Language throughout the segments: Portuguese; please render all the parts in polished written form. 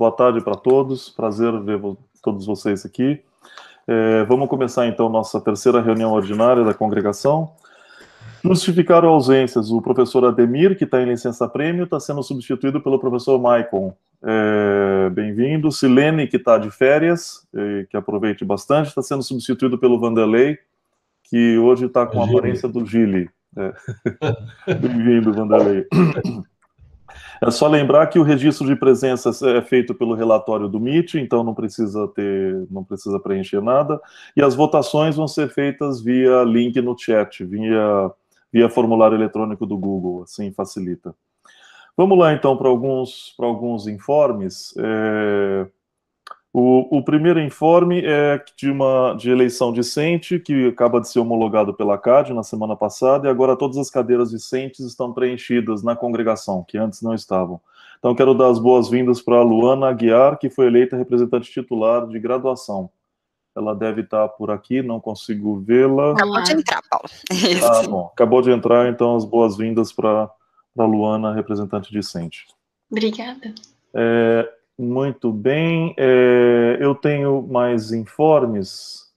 Boa tarde para todos, prazer ver todos vocês aqui. Vamos começar então nossa terceira reunião ordinária da congregação. Justificaram ausências o professor Ademir, que está em licença-prêmio, está sendo substituído pelo professor Maicon. Bem-vindo. Silene, que está de férias, que aproveite bastante, está sendo substituído pelo Vanderlei, que hoje está com a aparência do Gili. Bem-vindo, Vanderlei. É só lembrar que o registro de presenças é feito pelo relatório do Meet, então não precisa preencher nada, e as votações vão ser feitas via link no chat, via formulário eletrônico do Google, assim facilita. Vamos lá então para alguns informes. O primeiro informe é de eleição discente, que acaba de ser homologado pela CAD na semana passada, e agora todas as cadeiras discentes estão preenchidas na congregação, que antes não estavam. Então, quero dar as boas-vindas para a Luana Aguiar, que foi eleita representante titular de graduação. Ela deve estar por aqui, não consigo vê-la. Acabou de entrar, Paulo. Ah, bom, acabou de entrar, então as boas-vindas para a Luana, representante discente. Obrigada. Muito bem, eu tenho mais informes.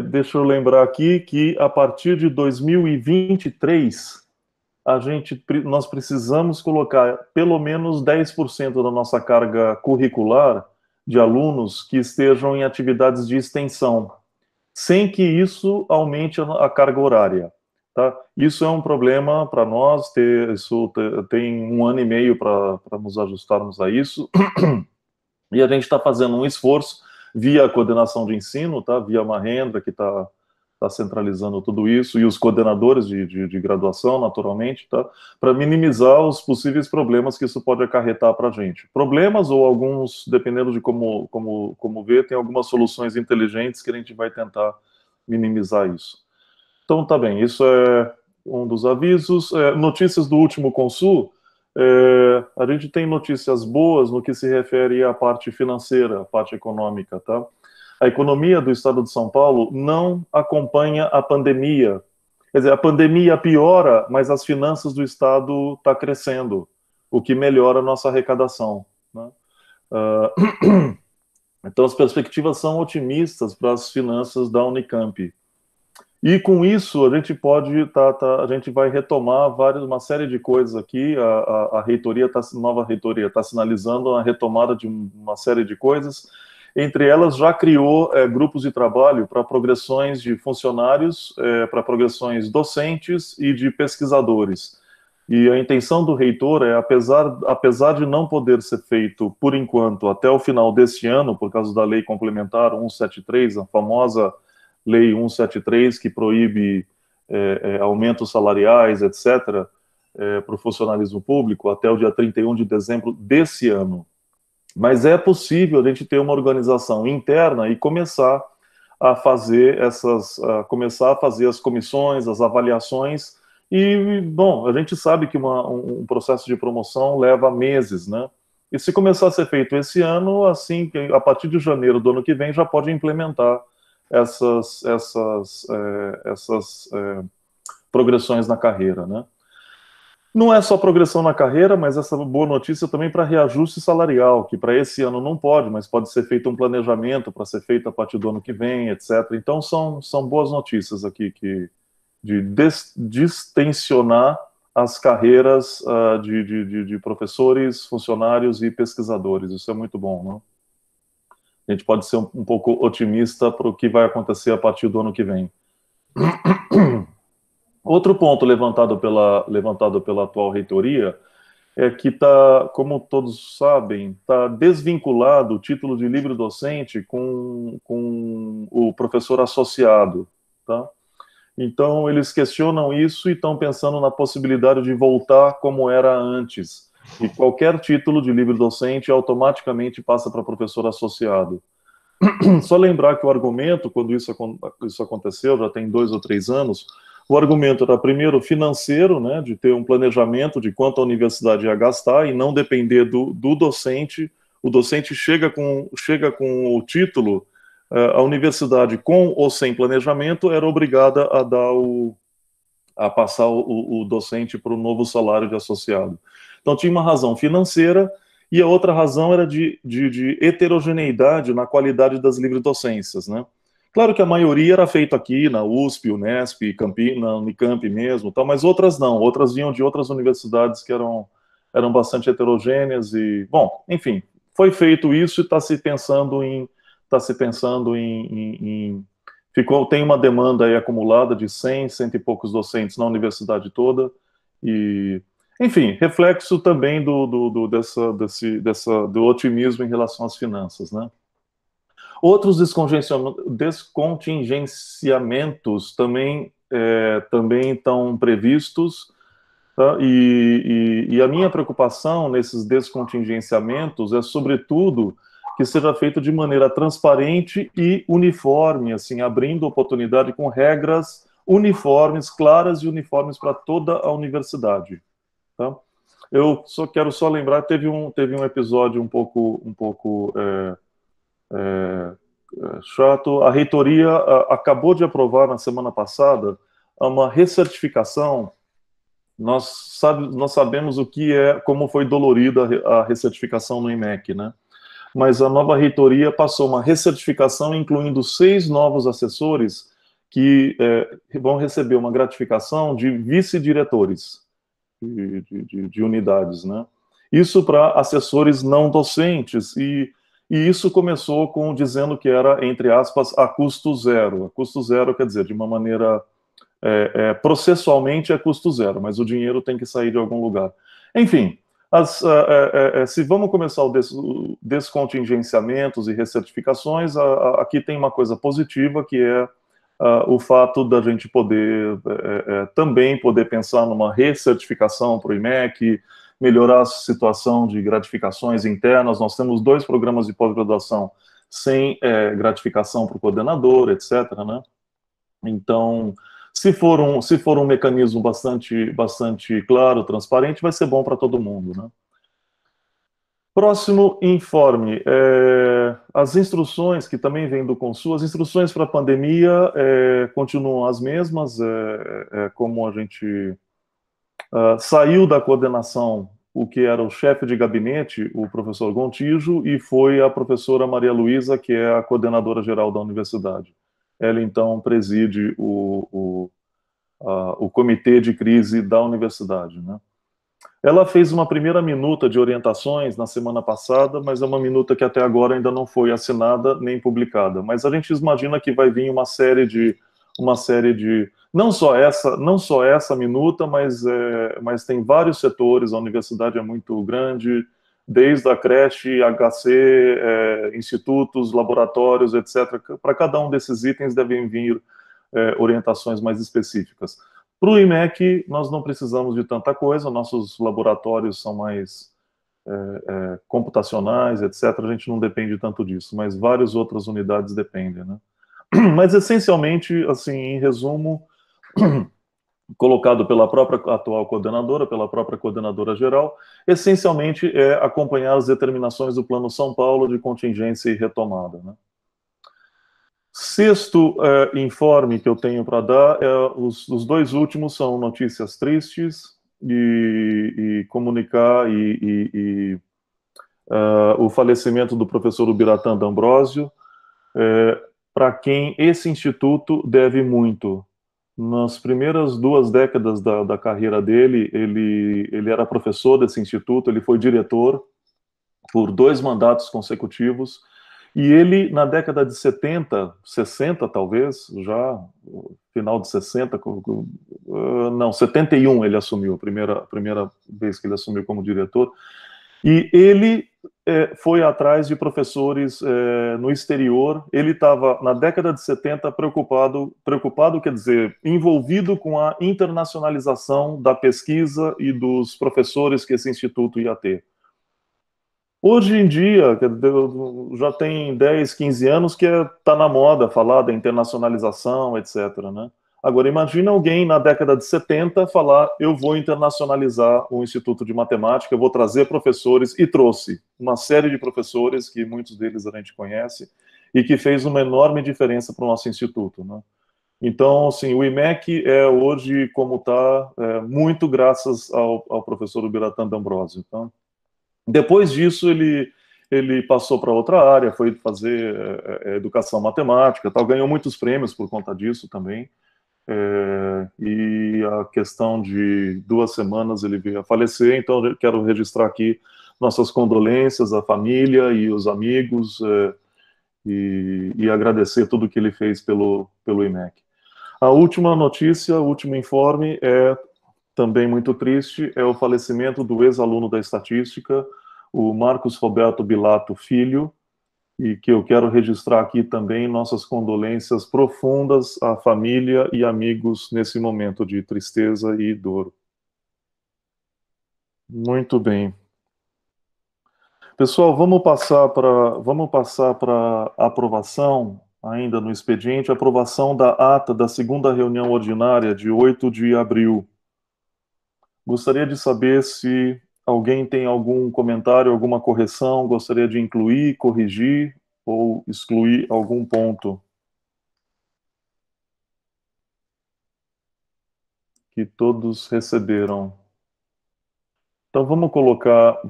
Deixa eu lembrar aqui que a partir de 2023, nós precisamos colocar pelo menos 10% da nossa carga curricular de alunos que estejam em atividades de extensão, sem que isso aumente a carga horária. Tá? Isso é um problema para nós, tem 1 ano e meio para nos ajustarmos a isso, e a gente está fazendo um esforço via a coordenação de ensino, tá? Via Mahendra, que está centralizando tudo isso, e os coordenadores de graduação, naturalmente, tá? Para minimizar os possíveis problemas que isso pode acarretar para a gente. Problemas ou alguns, dependendo de como ver, tem algumas soluções inteligentes que a gente vai tentar minimizar isso. Então, tá bem, isso é um dos avisos. Notícias do último Consul, a gente tem notícias boas no que se refere à parte financeira, à parte econômica, tá? A economia do estado de São Paulo não acompanha a pandemia. Quer dizer, a pandemia piora, mas as finanças do estado estão crescendo, o que melhora a nossa arrecadação, né? Então, as perspectivas são otimistas para as finanças da Unicamp. E com isso a gente a gente vai retomar uma série de coisas aqui. A nova reitoria está sinalizando a retomada de uma série de coisas. Entre elas, já criou grupos de trabalho para progressões de funcionários, para progressões docentes e de pesquisadores. E a intenção do reitor apesar de não poder ser feito por enquanto até o final desse ano, por causa da lei complementar 173, a famosa Lei 173, que proíbe aumentos salariais, etc., para o funcionalismo público até o dia 31 de dezembro desse ano. Mas é possível a gente ter uma organização interna e começar a fazer as comissões, as avaliações. E, bom, a gente sabe que um processo de promoção leva meses, né? E se começar a ser feito esse ano, assim, a partir de janeiro do ano que vem, já pode implementar essas progressões na carreira, né? Não é só progressão na carreira, mas essa boa notícia também para reajuste salarial, que para esse ano não pode, mas pode ser feito um planejamento para ser feito a partir do ano que vem, etc. Então são boas notícias aqui de distensionar as carreiras de professores, funcionários e pesquisadores. Isso é muito bom, né? A gente pode ser um pouco otimista para o que vai acontecer a partir do ano que vem. Outro ponto levantado pela atual reitoria é que como todos sabem, está desvinculado o título de livre docente com o professor associado, tá? Então, eles questionam isso e estão pensando na possibilidade de voltar como era antes. E qualquer título de livre docente automaticamente passa para professor associado. Só lembrar que o argumento, quando isso aconteceu, já tem 2 ou 3 anos, o argumento era, primeiro, financeiro, né, de ter um planejamento de quanto a universidade ia gastar e não depender do docente. O docente chega com o título, a universidade, com ou sem planejamento, era obrigada a passar o docente para o novo salário de associado. Então tinha uma razão financeira e a outra razão era de heterogeneidade na qualidade das livre-docências, né? Claro que a maioria era feita aqui na USP, Unesp, na Unicamp mesmo, tal, mas outras não, outras vinham de outras universidades que eram bastante heterogêneas e, bom, enfim, foi feito isso e está se pensando tem uma demanda aí acumulada de 100 e poucos docentes na universidade toda e, enfim, reflexo também do otimismo em relação às finanças, né? Outros descontingenciamentos também estão previstos, tá? E a minha preocupação nesses descontingenciamentos é, sobretudo, que seja feito de maneira transparente e uniforme, assim, abrindo oportunidade com regras uniformes, claras e uniformes para toda a universidade, tá? Eu quero lembrar, teve um episódio um pouco chato. A reitoria acabou de aprovar na semana passada uma recertificação. Nós sabemos como foi dolorida a recertificação no IMEC, né? Mas a nova reitoria passou uma recertificação incluindo 6 novos assessores que vão receber uma gratificação de vice-diretores de unidades, né? Isso para assessores não docentes e isso começou dizendo que era, entre aspas, a custo zero. A custo zero quer dizer, de uma maneira processualmente é custo zero, mas o dinheiro tem que sair de algum lugar. Enfim, se vamos começar o descontingenciamentos e recertificações, aqui tem uma coisa positiva, que é o fato da gente também poder pensar numa recertificação para o IMEC, melhorar a situação de gratificações internas. Nós temos 2 programas de pós-graduação sem gratificação para o coordenador, etc., né? Então, se for um mecanismo bastante claro, transparente, vai ser bom para todo mundo, né? Próximo informe, as instruções que também vêm do Consul, as instruções para a pandemia continuam as mesmas, como a gente saiu da coordenação o que era o chefe de gabinete, o professor Gontijo, e foi a professora Maria Luísa, que é a coordenadora geral da universidade. Ela, então, preside o comitê de crise da universidade, né? Ela fez uma primeira minuta de orientações na semana passada, mas é uma minuta que até agora ainda não foi assinada nem publicada. Mas a gente imagina que vai vir uma série de não só essa minuta, mas tem vários setores. A universidade é muito grande, desde a creche, HC, institutos, laboratórios, etc. Para cada um desses itens devem vir orientações mais específicas. Para o IMEC, nós não precisamos de tanta coisa, nossos laboratórios são mais computacionais, etc. A gente não depende tanto disso, mas várias outras unidades dependem, né? Mas, essencialmente, assim, em resumo, colocado pela própria atual coordenadora, pela própria coordenadora geral, essencialmente é acompanhar as determinações do Plano São Paulo de contingência e retomada, né? Sexto informe que eu tenho para dar, os 2 últimos são notícias tristes, e comunicar o falecimento do professor Ubiratã D'Ambrosio, para quem esse instituto deve muito. Nas primeiras 2 décadas da carreira dele, ele era professor desse instituto, ele foi diretor por 2 mandatos consecutivos, e ele, na década de 70, 60 talvez, já final de 60, não, 71 ele assumiu, a primeira vez que ele assumiu como diretor, e ele foi atrás de professores no exterior. Ele estava, na década de 70, preocupado, quer dizer, envolvido com a internacionalização da pesquisa e dos professores que esse instituto ia ter. Hoje em dia, já tem 10, 15 anos que está na moda falar da internacionalização, etc., né? Agora, imagina alguém na década de 70 falar: eu vou internacionalizar o Instituto de Matemática, eu vou trazer professores, e trouxe uma série de professores, que muitos deles a gente conhece, e que fez uma enorme diferença para o nosso instituto, né? Então, assim, o IMEC é hoje como está, muito graças ao professor Ubiratã D'Ambrosio. Então, depois disso, ele passou para outra área, foi fazer educação matemática, tal, ganhou muitos prêmios por conta disso também. E a questão de 2 semanas ele veio a falecer, então eu quero registrar aqui nossas condolências à família e os amigos, e agradecer tudo que ele fez pelo IMEC. A última notícia, o último informe é também muito triste, é o falecimento do ex-aluno da estatística, o Marcos Roberto Bilato Filho, e que eu quero registrar aqui também nossas condolências profundas à família e amigos nesse momento de tristeza e dor. Muito bem. Pessoal, vamos passar para aprovação, ainda no expediente, aprovação da ata da segunda reunião ordinária de 8 de abril. Gostaria de saber se alguém tem algum comentário, alguma correção, gostaria de incluir, corrigir ou excluir algum ponto que todos receberam. Então vamos colocar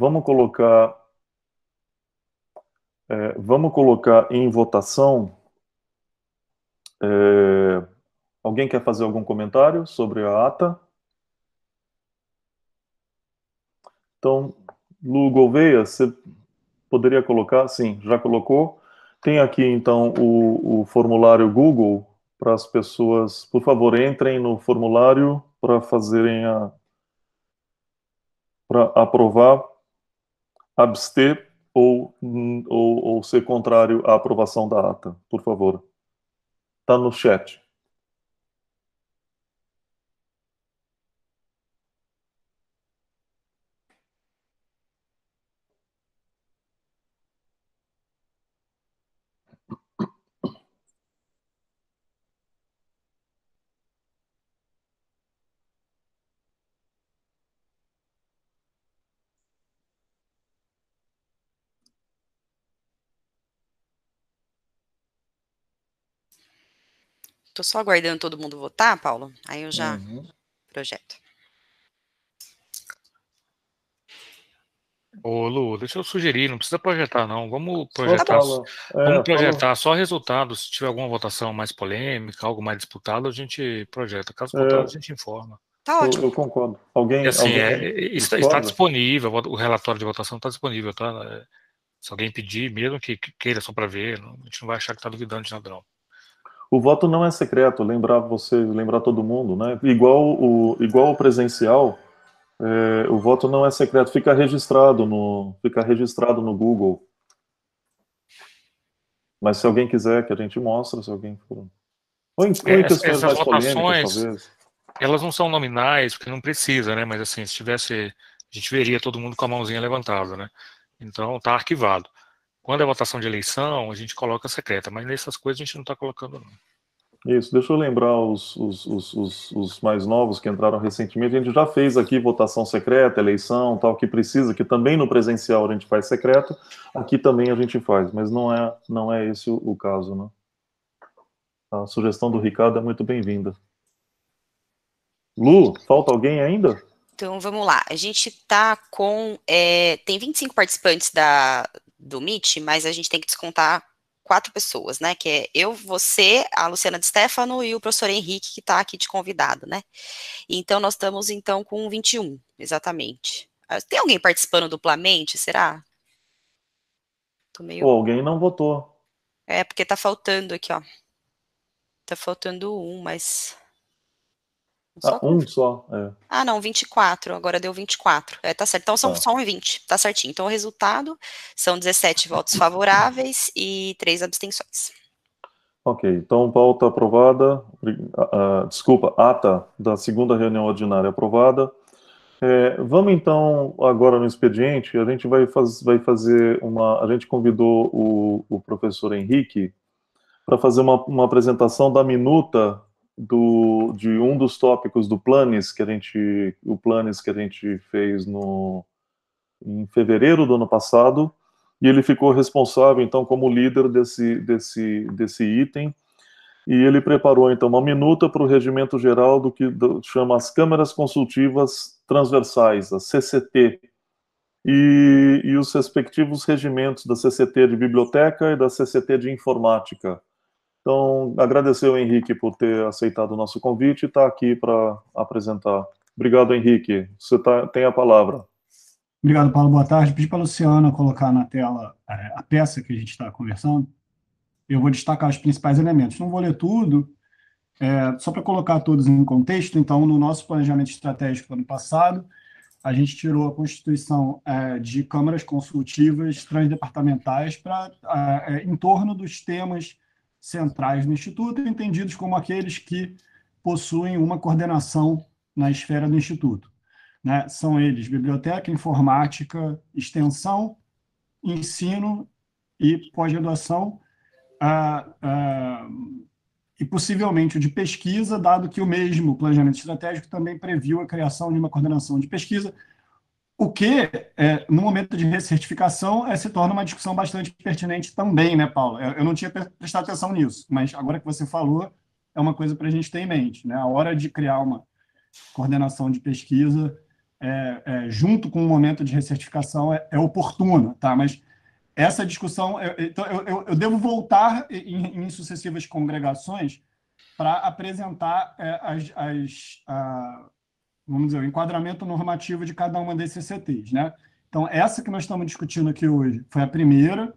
em votação. Alguém quer fazer algum comentário sobre a ata? Então, Lu Gouveia, você poderia colocar? Sim, já colocou. Tem aqui, então, o formulário Google para as pessoas. Por favor, entrem no formulário para fazerem para aprovar, abster ou ser contrário à aprovação da ata. Por favor. Está no chat. Tô só aguardando todo mundo votar, Paulo, aí eu já Uhum. projeto. Ô, Lu, deixa eu sugerir, não precisa projetar, não. Vamos Só projetar, fala. vamos Fala. projetar só resultados. Se tiver alguma votação mais polêmica, algo mais disputado, a gente projeta. Caso contrário, a É, gente informa. Tá ótimo. eu concordo. E assim, Alguém está discorda? disponível, o relatório de votação está disponível, tá? Se alguém pedir, mesmo que queira só para ver, a gente não vai achar que está duvidando de nada, não. O voto não é secreto, lembrar todo mundo, né? Igual o presencial, o voto não é secreto, fica registrado no Google. Mas se alguém quiser que a gente mostre, se alguém for. Ou em questões Essas mais polêmicas, votações, talvez. elas não são nominais, porque não precisa, né? Mas assim, se tivesse, a gente veria todo mundo com a mãozinha levantada, né? Então está arquivado. Quando é votação de eleição, a gente coloca secreta, mas nessas coisas a gente não está colocando, não. Isso, deixa eu lembrar os mais novos que entraram recentemente. A gente já fez aqui votação secreta, eleição, tal, que precisa, que também no presencial a gente faz secreto, aqui também a gente faz, mas não é esse o caso, né? A sugestão do Ricardo é muito bem-vinda. Lu, falta alguém ainda? Então, vamos lá. A gente tá com... tem 25 participantes do Meet, mas a gente tem que descontar 4 pessoas, né? Que é eu, você, a Luciana de Stefano e o professor Henrique, que está aqui de convidado, né? Então, nós estamos, então, com 21, exatamente. Tem alguém participando duplamente, será? Tô meio... Ou alguém não votou. porque tá faltando aqui, ó. Tá faltando um, mas... Só Um só, Ah, não, 24, agora deu 24. Tá certo. Então são Tá. só 20, tá certinho. Então o resultado são 17 votos favoráveis e 3 abstenções. Ok, então pauta aprovada. Desculpa, ata da segunda reunião ordinária aprovada. Vamos então agora no expediente. A gente vai fazer uma. A gente convidou o professor Henrique para fazer uma apresentação da minuta de um dos tópicos do Planes o Planes que a gente fez em fevereiro do ano passado. E ele ficou responsável, então, como líder desse item. E ele preparou, então, uma minuta para o regimento geral do que chama as Câmaras Consultivas Transversais, a CCT, e os respectivos regimentos da CCT de Biblioteca e da CCT de Informática. Então, agradecer ao Henrique por ter aceitado o nosso convite e estar aqui para apresentar. Obrigado, Henrique. Você tem a palavra. Obrigado, Paulo. Boa tarde. Pedi para a Luciana colocar na tela a peça que a gente está conversando. Eu vou destacar os principais elementos. Não vou ler tudo, só para colocar todos em contexto. Então, no nosso planejamento estratégico do ano passado, a gente tirou a constituição de câmaras consultivas transdepartamentais em torno dos temas centrais do Instituto, entendidos como aqueles que possuem uma coordenação na esfera do Instituto. Né? São eles biblioteca, informática, extensão, ensino e pós-graduação, e possivelmente o de pesquisa, dado que o mesmo planejamento estratégico também previu a criação de uma coordenação de pesquisa, o que, no momento de recertificação, se torna uma discussão bastante pertinente também, né, Paulo? Eu não tinha prestado atenção nisso, mas agora que você falou, é uma coisa para a gente ter em mente, né? A hora de criar uma coordenação de pesquisa, junto com o momento de recertificação, é oportuna, tá? Mas essa discussão, eu devo voltar em sucessivas congregações para apresentar vamos dizer, o enquadramento normativo de cada uma desses CCTs, né? Então, essa que nós estamos discutindo aqui hoje foi a primeira,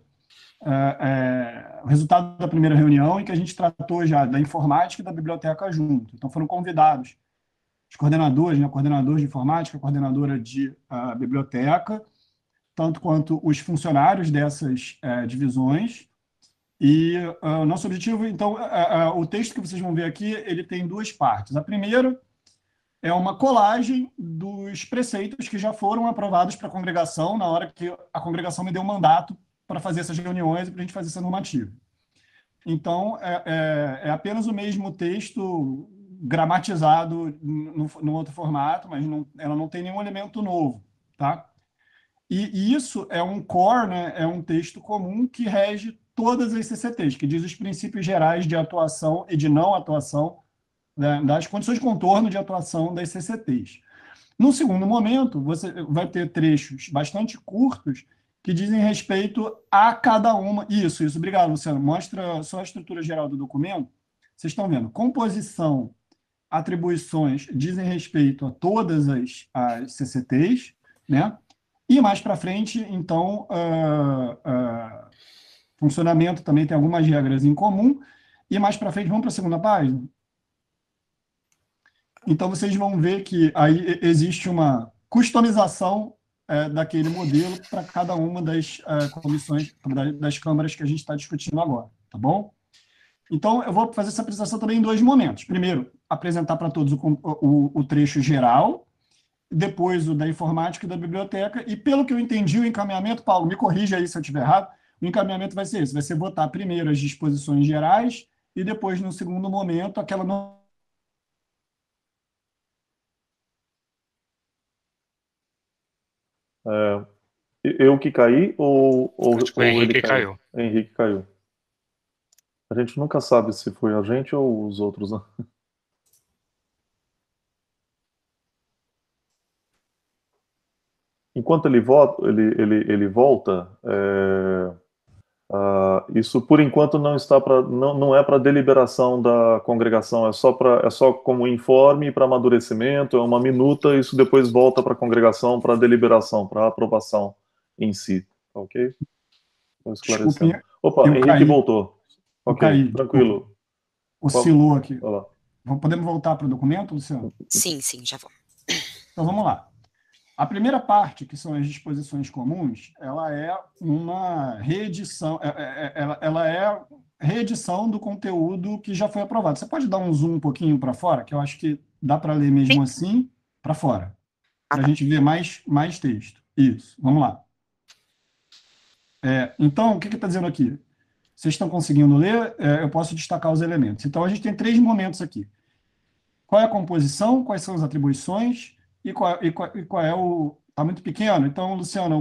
o resultado da primeira reunião, em que a gente tratou já da informática e da biblioteca junto. Então, foram convidados os coordenadores, né? Coordenador de informática, coordenadora de biblioteca, tanto quanto os funcionários dessas divisões. E o nosso objetivo, então, o texto que vocês vão ver aqui, ele tem duas partes. A primeira é uma colagem dos preceitos que já foram aprovados para a congregação, na hora que a congregação me deu um mandato para fazer essas reuniões e para a gente fazer essa normativa. Então, é apenas o mesmo texto gramatizado no outro formato, mas ela não tem nenhum elemento novo, tá? E isso é um core, né? É um texto comum que rege todas as CCTs, que diz os princípios gerais de atuação e de não atuação, né, das condições de contorno de atuação das CCTs. No segundo momento, você vai ter trechos bastante curtos que dizem respeito a cada uma. Isso, obrigado, Luciano. Mostra só a estrutura geral do documento. Vocês estão vendo, composição, atribuições dizem respeito a todas as CCTs, né? E mais para frente, então, funcionamento também tem algumas regras em comum. E mais para frente, vamos para a segunda página? Então, vocês vão ver que aí existe uma customização daquele modelo para cada uma das comissões, das câmaras que a gente está discutindo agora, tá bom? Então, eu vou fazer essa apresentação também em dois momentos. Primeiro, apresentar para todos o trecho geral, depois o da informática e da biblioteca, e pelo que eu entendi, o encaminhamento, Paulo, me corrija aí se eu estiver errado, o encaminhamento vai ser esse, vai ser votar primeiro as disposições gerais e depois, no segundo momento, aquela... Eu que caí ou o Henrique ele caiu? Henrique caiu. A gente nunca sabe se foi a gente ou os outros, né? Enquanto ele volta, isso por enquanto não está não é para deliberação da congregação, é só como informe para amadurecimento, é uma minuta, isso depois volta para a congregação para deliberação, para aprovação em si, ok? Estou esclarecendo. Desculpe, Opa, Henrique caí. voltou. Ok, tranquilo. Oscilou aqui. Podemos voltar para o documento, Luciano? Sim, já vou. Então, vamos lá. A primeira parte, que são as disposições comuns, ela é uma reedição, ela é reedição do conteúdo que já foi aprovado. Você pode dar um zoom um pouquinho para fora, que eu acho que dá para ler mesmo assim, para fora, para a gente ver mais texto. Isso, vamos lá. Então, o que está dizendo aqui? Vocês estão conseguindo ler? Eu posso destacar os elementos. Então, a gente tem 3 momentos aqui. Qual é a composição, quais são as atribuições e qual é o... Está muito pequeno? Então, Luciano,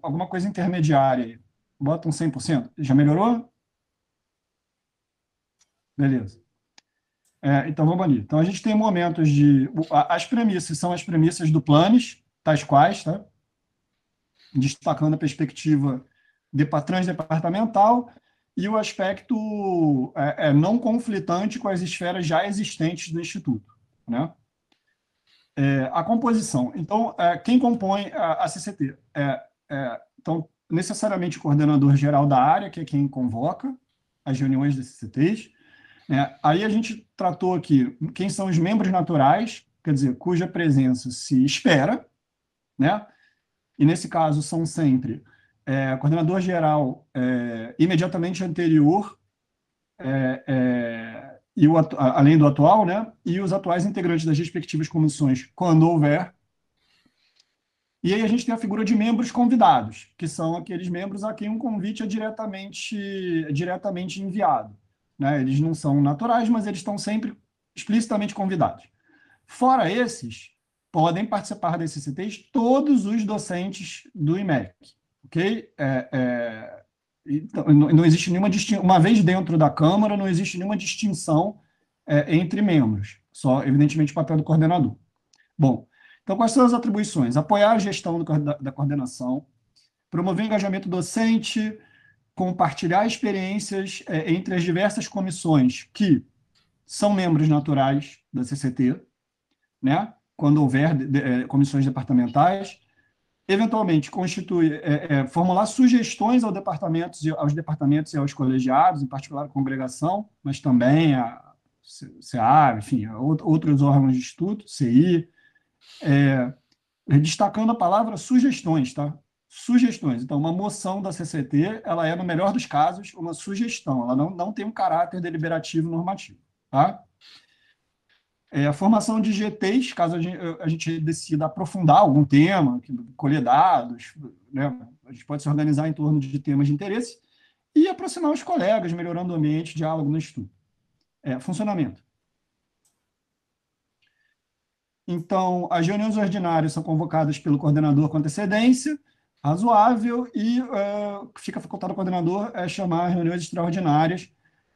alguma coisa intermediária aí. Bota um 100%. Já melhorou? Beleza. Então, vamos ali. Então, a gente tem momentos de... As premissas são as premissas do Planes, tais quais, tá? Destacando a perspectiva transdepartamental e o aspecto não conflitante com as esferas já existentes do Instituto, né? A composição. Então, quem compõe a CCT? Então, necessariamente o coordenador geral da área, que é quem convoca as reuniões das CCTs. Aí a gente tratou aqui quem são os membros naturais, quer dizer, cuja presença se espera, né? E nesse caso são sempre coordenador geral imediatamente anterior, e além do atual, né? E os atuais integrantes das respectivas comissões, quando houver. E aí a gente tem a figura de membros convidados, que são aqueles membros a quem um convite é diretamente enviado, né? Eles não são naturais, mas eles estão sempre explicitamente convidados. Fora esses, podem participar desses CCTs todos os docentes do IMEC, ok? Então, não existe nenhuma distinção, uma vez dentro da Câmara, não existe nenhuma distinção entre membros, só, evidentemente, o papel do coordenador. Bom, então, quais são as atribuições? Apoiar a gestão da coordenação, promover engajamento docente, compartilhar experiências entre as diversas comissões que são membros naturais da CCT, né? Quando houver comissões departamentais, eventualmente formular sugestões aos departamentos e aos colegiados, em particular a congregação, mas também a CA, enfim, outros órgãos de estudo, CI, destacando a palavra sugestões, tá? Sugestões. Então, uma moção da CCT, ela no melhor dos casos, uma sugestão, ela não tem um caráter deliberativo normativo, tá? A formação de GTs, caso a gente decida aprofundar algum tema, colher dados, né? A gente pode se organizar em torno de temas de interesse e aproximar os colegas, melhorando o ambiente de diálogo no estudo. Funcionamento. Então, as reuniões ordinárias são convocadas pelo coordenador com antecedência razoável e fica facultado ao coordenador chamar reuniões extraordinárias.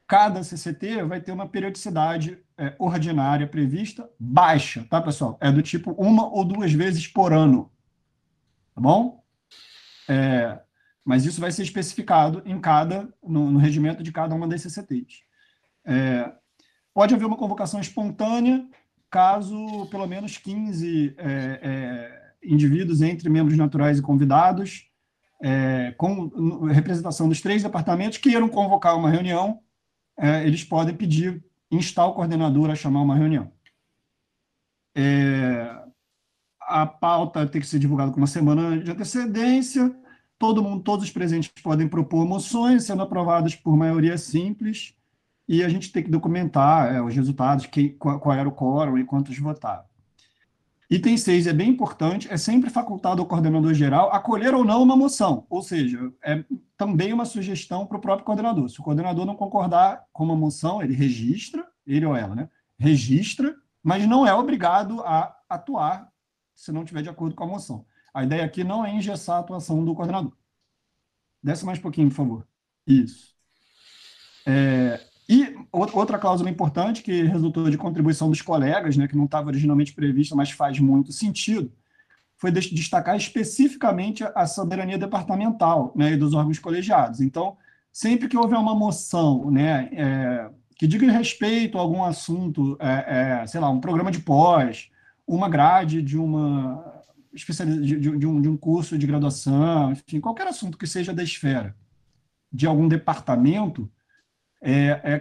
Cada CCT vai ter uma periodicidade ordinária prevista baixa, tá, pessoal? É do tipo 1 ou 2 vezes por ano, tá bom? Mas isso vai ser especificado no regimento de cada uma das CCTs. Pode haver uma convocação espontânea, caso pelo menos 15 indivíduos entre membros naturais e convidados, com representação dos 3 departamentos, queiram convocar uma reunião, eles podem instar o coordenador a chamar uma reunião. A pauta tem que ser divulgada com uma semana de antecedência, todos os presentes podem propor moções, sendo aprovadas por maioria simples, e a gente tem que documentar os resultados, qual era o quórum e quantos votaram. Item 6 é bem importante, é sempre facultado ao coordenador geral acolher ou não uma moção, ou seja, é também uma sugestão para o próprio coordenador. Se o coordenador não concordar com uma moção, ele registra, ele ou ela, né? Registra, mas não é obrigado a atuar se não estiver de acordo com a moção. A ideia aqui não é engessar a atuação do coordenador. Desce mais um pouquinho, por favor. Isso. E outra cláusula importante, que resultou de contribuição dos colegas, né, que não estava originalmente prevista, mas faz muito sentido, foi destacar especificamente a soberania departamental, né, e dos órgãos colegiados. Então, sempre que houver uma moção, né, que diga respeito a algum assunto, sei lá, um programa de pós, uma grade de um curso de graduação, enfim, qualquer assunto que seja da esfera de algum departamento,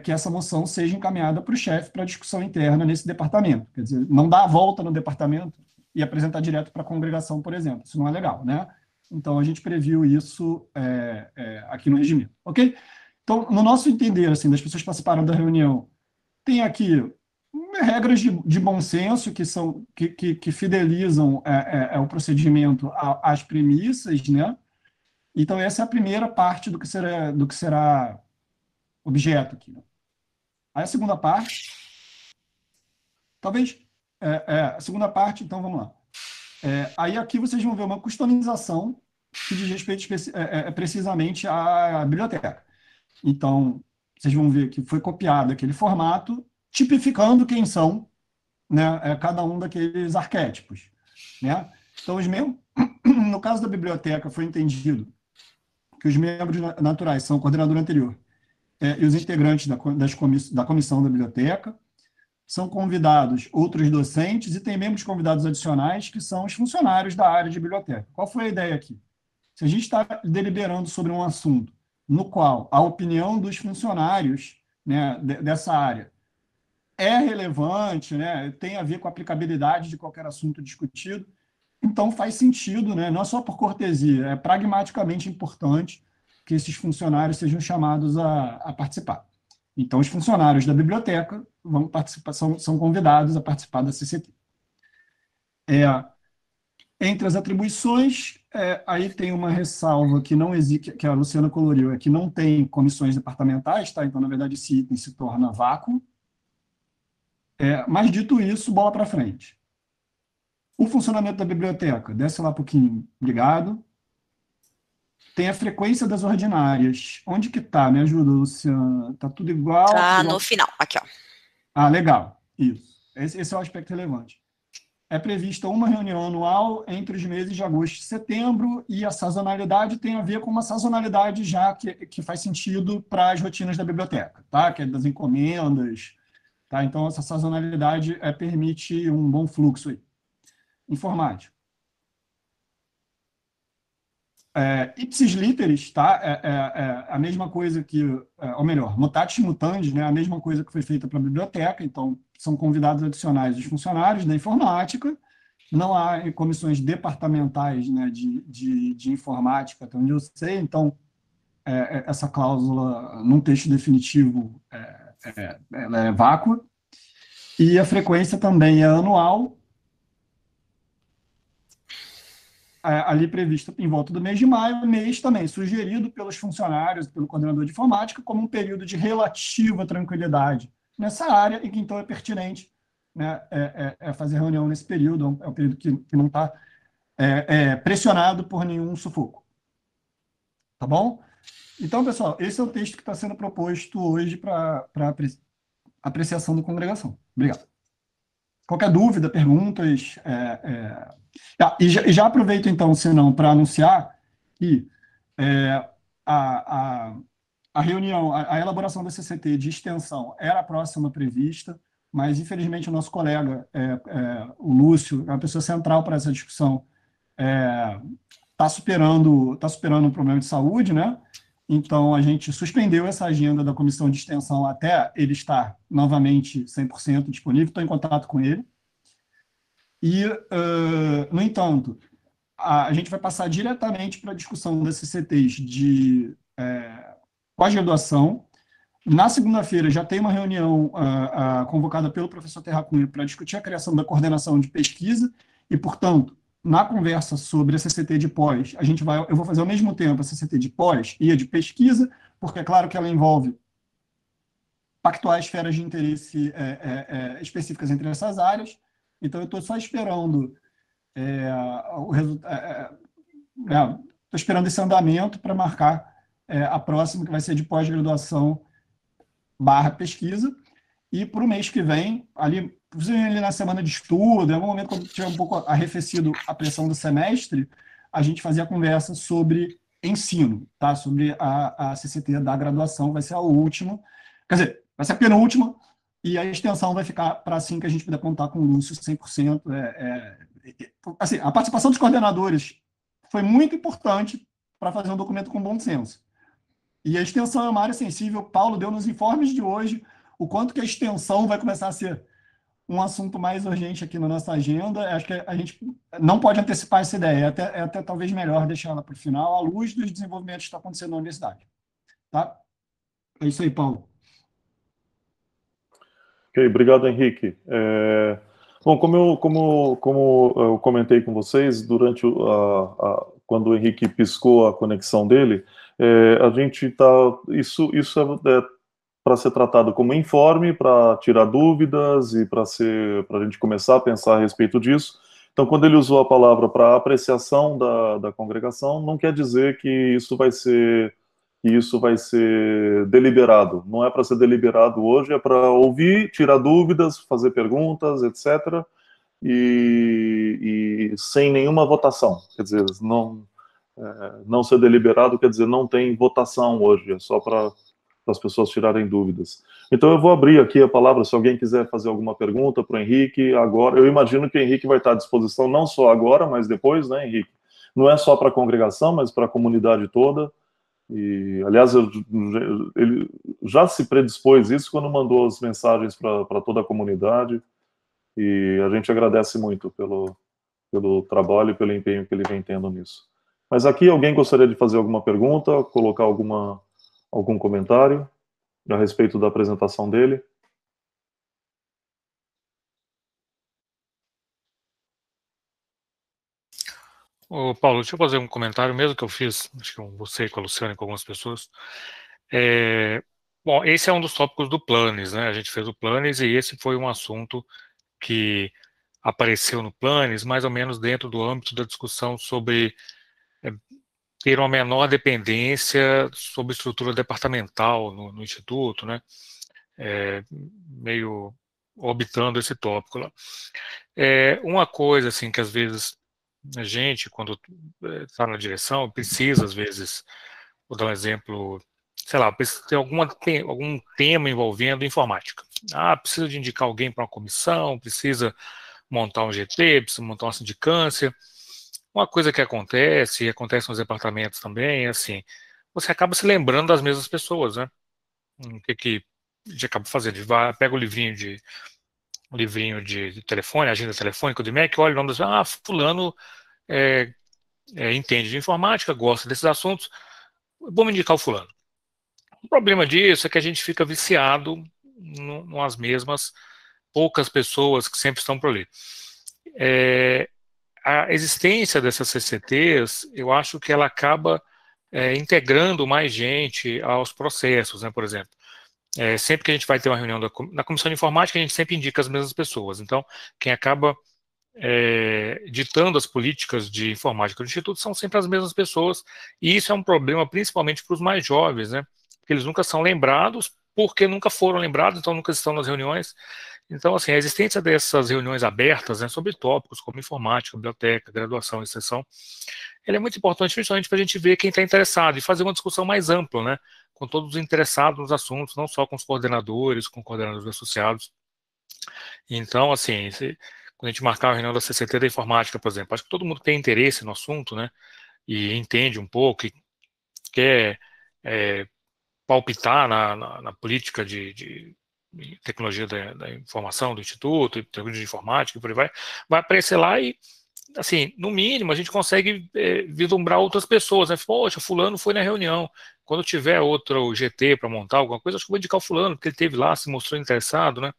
que essa moção seja encaminhada para o chefe para discussão interna nesse departamento. Quer dizer, não dar a volta no departamento e apresentar direto para a congregação, por exemplo. Isso não é legal, né? Então, a gente previu isso aqui no regimento, ok? Então, no nosso entender, assim, das pessoas que participaram da reunião, tem aqui regras de bom senso que fidelizam o procedimento às premissas, né? Então, essa é a primeira parte do que será objeto aqui. Aí a segunda parte, talvez, a segunda parte, então vamos lá. Aí aqui vocês vão ver uma customização que diz respeito precisamente à biblioteca. Então, vocês vão ver que foi copiado aquele formato, tipificando quem são, né, cada um daqueles arquétipos, né? Então, no caso da biblioteca, foi entendido que os membros naturais são o coordenador anterior e os integrantes da comissão da biblioteca, são convidados outros docentes e tem membros convidados adicionais que são os funcionários da área de biblioteca. Qual foi a ideia aqui? Se a gente está deliberando sobre um assunto no qual a opinião dos funcionários, né, dessa área é relevante, né, tem a ver com a aplicabilidade de qualquer assunto discutido, então faz sentido, né, não é só por cortesia, é pragmaticamente importante que esses funcionários sejam chamados a participar. Então, os funcionários da biblioteca vão participar, são convidados a participar da CCT. Entre as atribuições, aí tem uma ressalva que não existe, que a Luciana coloriu, que não tem comissões departamentais, tá? Então, na verdade, esse item se torna vácuo. Mas, dito isso, bola para frente. O funcionamento da biblioteca, desce lá um pouquinho, obrigado. Tem a frequência das ordinárias. Onde que está? Me ajuda, Luciana. Está tudo igual? Está no final, aqui, ó. Ah, legal. Isso. Esse é o aspecto relevante. É prevista uma reunião anual entre os meses de agosto e setembro, e a sazonalidade tem a ver com uma sazonalidade já que faz sentido para as rotinas da biblioteca, tá? Que é das encomendas, tá? Então, essa sazonalidade permite um bom fluxo aí. Informática. Ipsis literis, tá? A mesma coisa que, ou melhor, mutatis mutandis, né? A mesma coisa que foi feita para a biblioteca, então são convidados adicionais os funcionários da informática, não há comissões departamentais, né, de informática, até onde eu sei, então essa cláusula, num texto definitivo, ela é vácua, e a frequência também é anual, ali previsto em volta do mês de maio, mês também sugerido pelos funcionários, pelo coordenador de informática, como um período de relativa tranquilidade nessa área, e que então é pertinente, né, fazer reunião nesse período, é um período que não está pressionado por nenhum sufoco. Tá bom? Então, pessoal, esse é o texto que está sendo proposto hoje para apreciação da congregação. Obrigado. Qualquer dúvida, perguntas... E já aproveito, então, se não, para anunciar que a reunião, a elaboração da CCT de extensão era a próxima prevista, mas, infelizmente, o nosso colega, o Lúcio, é uma pessoa central para essa discussão, está superando um problema de saúde, né? Então, a gente suspendeu essa agenda da comissão de extensão até ele estar novamente 100% disponível, estou em contato com ele. E, no entanto, a gente vai passar diretamente para a discussão das CCTs de pós-graduação. Na segunda-feira já tem uma reunião convocada pelo professor Terra Cunha para discutir a criação da coordenação de pesquisa e, portanto, na conversa sobre a CCT de pós, eu vou fazer ao mesmo tempo a CCT de pós e a de pesquisa, porque é claro que ela envolve pactuar esferas de interesse específicas entre essas áreas. Então, eu estou só esperando o resultado. Estou esperando esse andamento para marcar a próxima, que vai ser de pós-graduação / pesquisa. E para o mês que vem, ali na semana de estudo, em algum momento, quando tiver um pouco arrefecido a pressão do semestre, a gente fazia a conversa sobre ensino, tá? Sobre a CCT da graduação, vai ser a última. Quer dizer, vai ser a penúltima. E a extensão vai ficar para assim que a gente puder contar com o Lúcio 100%. Assim, a participação dos coordenadores foi muito importante para fazer um documento com bom senso. E a extensão é uma área sensível. Paulo deu nos informes de hoje o quanto que a extensão vai começar a ser um assunto mais urgente aqui na nossa agenda. Acho que a gente não pode antecipar essa ideia. É até talvez melhor deixar ela para o final, à luz dos desenvolvimentos que estão acontecendo na universidade. Tá? É isso aí, Paulo. Ok, obrigado, Henrique. Bom, como eu comentei com vocês, durante quando o Henrique piscou a conexão dele, a gente está... Isso é para ser tratado como informe, para tirar dúvidas e para a gente começar a pensar a respeito disso. Então, quando ele usou a palavra para apreciação da congregação, não quer dizer que isso vai ser que isso vai ser deliberado. Não é para ser deliberado hoje, é para ouvir, tirar dúvidas, fazer perguntas, etc., e sem nenhuma votação. Quer dizer, não ser deliberado quer dizer não tem votação hoje, é só para as pessoas tirarem dúvidas. Então eu vou abrir aqui a palavra, se alguém quiser fazer alguma pergunta para o Henrique agora. Eu imagino que o Henrique vai estar à disposição não só agora, mas depois, né, Henrique? Não é só para a congregação, mas para a comunidade toda. E, aliás, ele já se predispôs isso quando mandou as mensagens para toda a comunidade. E a gente agradece muito pelo trabalho e pelo empenho que ele vem tendo nisso. Mas aqui alguém gostaria de fazer alguma pergunta, colocar algum comentário a respeito da apresentação dele? Ô, Paulo, deixa eu fazer um comentário, mesmo que eu fiz, acho que com você, com a Luciana e com algumas pessoas. Bom, esse é um dos tópicos do Planes, né? A gente fez o Planes e esse foi um assunto que apareceu no Planes, mais ou menos dentro do âmbito da discussão sobre ter uma menor dependência sobre estrutura departamental no Instituto, né? Meio orbitando esse tópico lá. Uma coisa, assim, que às vezes a gente, quando está na direção, precisa, às vezes, vou dar um exemplo, sei lá, precisa ter algum tema envolvendo informática. Precisa de indicar alguém para uma comissão, precisa montar um GT, precisa montar uma sindicância. Uma coisa que acontece, e acontece nos departamentos também, é assim, você acaba se lembrando das mesmas pessoas, né? O que a gente acaba fazendo? A gente pega o livrinho de telefone, agenda telefônica do IMEC, olha o nome das fulano entende de informática, gosta desses assuntos, vamos indicar o fulano. O problema disso é que a gente fica viciado nas mesmas poucas pessoas que sempre estão por ali. A existência dessas CCTs, eu acho que ela acaba integrando mais gente aos processos, né? Por exemplo, sempre que a gente vai ter uma reunião na comissão de informática, a gente sempre indica as mesmas pessoas. Então, quem acaba ditando as políticas de informática do Instituto são sempre as mesmas pessoas, e isso é um problema principalmente para os mais jovens, né? Porque eles nunca são lembrados, porque nunca foram lembrados, então nunca estão nas reuniões. Então, assim, a existência dessas reuniões abertas, né, sobre tópicos como informática, biblioteca, graduação, extensão, ela é muito importante, principalmente para a gente ver quem está interessado e fazer uma discussão mais ampla, né, com todos os interessados nos assuntos, não só com os coordenadores, com coordenadores associados. Então, assim, quando a gente marcar a reunião da CCT da informática, por exemplo, acho que todo mundo tem interesse no assunto, né, e entende um pouco, e quer palpitar na política de tecnologia da informação do Instituto, tecnologia de informática e por aí vai aparecer lá e, assim, no mínimo, a gente consegue vislumbrar outras pessoas, né? Poxa, fulano foi na reunião. Quando tiver outro GT para montar alguma coisa, acho que vou indicar o fulano, porque ele esteve lá, se mostrou interessado, né?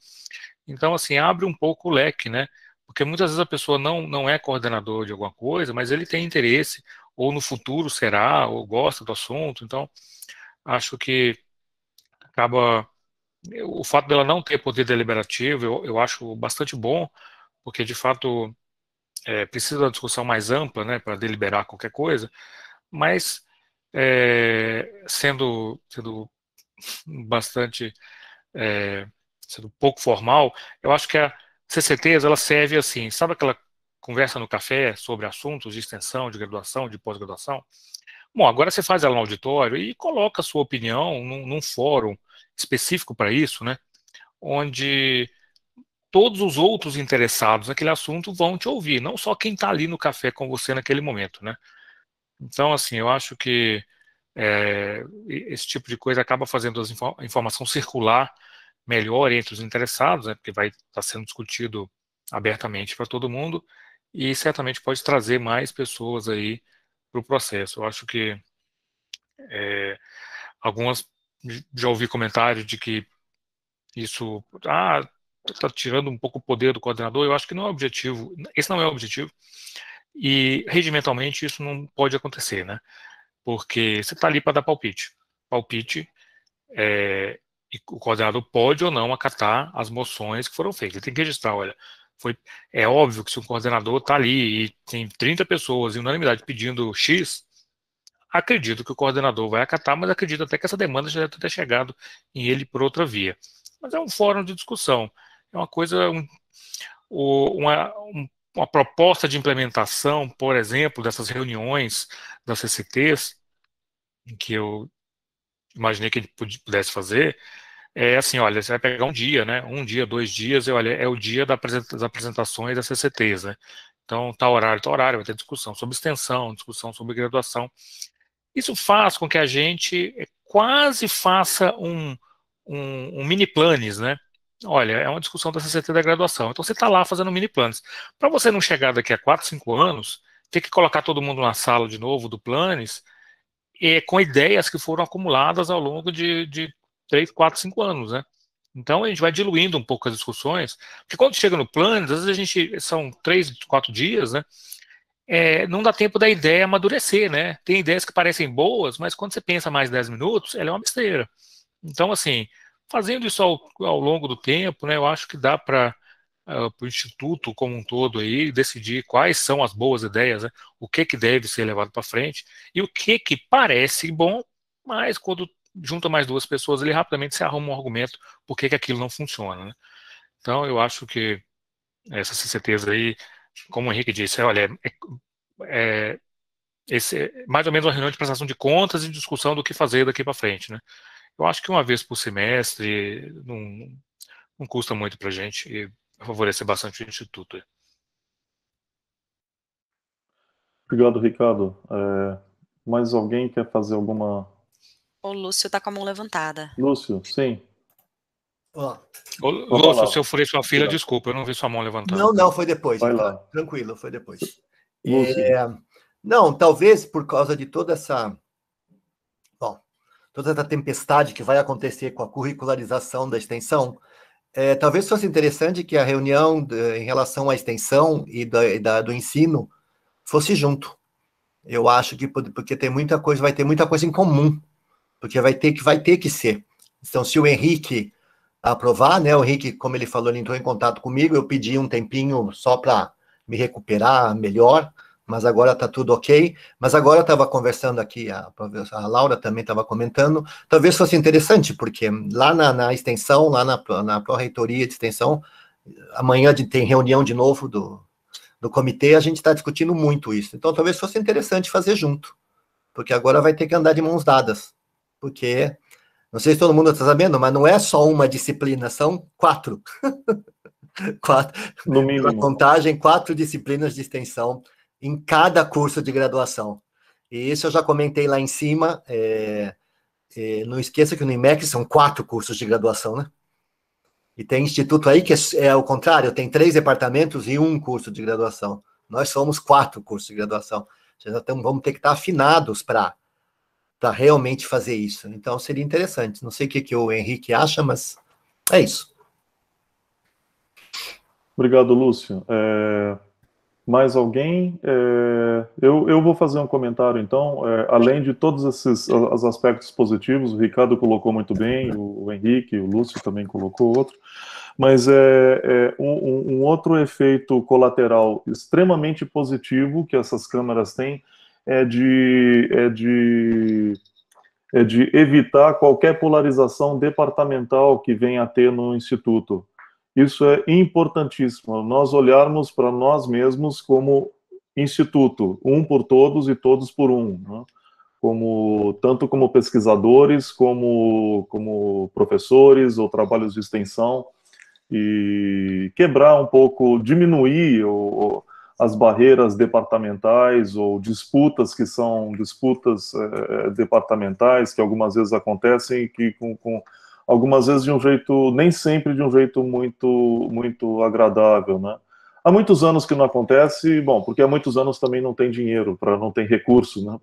Então, assim, abre um pouco o leque, né? Porque muitas vezes a pessoa não é coordenador de alguma coisa, mas ele tem interesse, ou no futuro será, ou gosta do assunto. Então, acho que acaba. O fato dela não ter poder deliberativo, eu acho bastante bom, porque de fato precisa de uma discussão mais ampla, né, para deliberar qualquer coisa, mas sendo bastante, sendo pouco formal, eu acho que a CCTs, ela serve assim, sabe aquela conversa no café sobre assuntos de extensão, de graduação, de pós-graduação? Bom, agora você faz ela no auditório e coloca a sua opinião num fórum específico para isso, né? Onde todos os outros interessados naquele assunto vão te ouvir, não só quem está ali no café com você naquele momento, né? Então, assim, eu acho que esse tipo de coisa acaba fazendo a informação circular melhor entre os interessados, né? Porque vai estar sendo discutido abertamente para todo mundo e certamente pode trazer mais pessoas aí para o processo. Eu acho que algumas já ouvi comentários de que isso está tirando um pouco o poder do coordenador. Eu acho que não é o objetivo. Esse não é o objetivo. E regimentalmente isso não pode acontecer, né? Porque você está ali para dar palpite. Palpite e o coordenador pode ou não acatar as moções que foram feitas. Ele tem que registrar, olha, é óbvio que se um coordenador está ali e tem 30 pessoas em unanimidade pedindo X, Acredito que o coordenador vai acatar, mas acredito até que essa demanda já deve ter chegado em ele por outra via. Mas é um fórum de discussão, é uma coisa, uma proposta de implementação, por exemplo, dessas reuniões das CCTs, em que eu imaginei que a gente pudesse fazer, é assim, olha, você vai pegar um dia, né? Um dia, 2 dias, e olha, é o dia das apresentações das CCTs, né? Então, tá horário, vai ter discussão sobre extensão, discussão sobre graduação. Isso faz com que a gente quase faça um mini planes, né? Olha, é uma discussão da CCT da graduação. Então, você está lá fazendo mini planes. Para você não chegar daqui a 4, 5 anos, ter que colocar todo mundo na sala de novo do planes, com ideias que foram acumuladas ao longo de 3, 4, 5 anos, né? Então a gente vai diluindo um pouco as discussões, porque quando chega no plano, às vezes a gente, são 3, 4 dias, né? Não dá tempo da ideia amadurecer, né? Tem ideias que parecem boas, mas quando você pensa mais 10 minutos, ela é uma besteira. Então, assim, fazendo isso ao longo do tempo, né? Eu acho que dá para o Instituto como um todo aí decidir quais são as boas ideias, né? O que deve ser levado para frente e o que parece bom, mas quando junta mais 2 pessoas, ele rapidamente se arruma um argumento por que aquilo não funciona, né? Então, eu acho que essas CCTs aí, como o Henrique disse, olha, mais ou menos uma reunião de prestação de contas e discussão do que fazer daqui para frente, né? Eu acho que uma vez por semestre não custa muito para a gente e vai favorecer bastante o Instituto. Obrigado, Ricardo. Mais alguém quer fazer alguma... O Lúcio está com a mão levantada. Lúcio, sim. Lúcio, se eu furei sua fila, desculpa, eu não vi sua mão levantada. Não, foi depois. Vai então, lá. tranquilo, foi depois. Lúcio. Não, talvez por causa de toda essa tempestade que vai acontecer com a curricularização da extensão, talvez fosse interessante que a reunião em relação à extensão e do ensino fosse junto. Eu acho que porque tem muita coisa, vai ter muita coisa em comum, porque vai ter que ser. Então, se o Henrique aprovar, né? O Henrique, como ele falou, ele entrou em contato comigo, eu pedi um tempinho só para me recuperar melhor, mas agora está tudo ok. Mas agora eu estava conversando aqui, a Laura também estava comentando, talvez fosse interessante, porque lá na extensão, lá na pró-reitoria de extensão, amanhã tem reunião de novo do comitê, a gente está discutindo muito isso. Então, talvez fosse interessante fazer junto, porque agora vai ter que andar de mãos dadas, porque, não sei se todo mundo está sabendo, mas não é só uma disciplina, são 4. 4. No mínimo. Na contagem, 4 disciplinas de extensão em cada curso de graduação. E isso eu já comentei lá em cima, não esqueça que no IMEC são 4 cursos de graduação, né? E tem instituto aí que é o contrário, tem 3 departamentos e 1 curso de graduação. Nós somos 4 cursos de graduação. Vamos ter que estar afinados para realmente fazer isso. Então, seria interessante. Não sei o que o Henrique acha, mas é isso. Obrigado, Lúcio. Mais alguém? Eu vou fazer um comentário, então. Além de todos os aspectos positivos, o Ricardo colocou muito bem, o Henrique, o Lúcio também colocou outro, mas um outro efeito colateral extremamente positivo que essas câmaras têm é de evitar qualquer polarização departamental que venha a ter no Instituto. Isso é importantíssimo, nós olharmos para nós mesmos como instituto, um por todos e todos por um, né? Tanto como pesquisadores, como professores ou trabalhos de extensão, e quebrar um pouco, diminuir as barreiras departamentais ou disputas que são disputas departamentais, que algumas vezes acontecem, que algumas vezes de um jeito, nem sempre de um jeito muito agradável, né? Há muitos anos que não acontece, porque há muitos anos também não tem dinheiro, não tem recursos, né,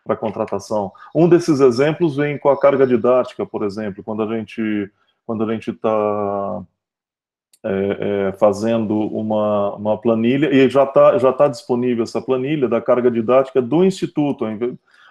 para contratação. Um desses exemplos vem com a carga didática, por exemplo, quando a gente está fazendo uma planilha, e já tá disponível essa planilha da carga didática do Instituto,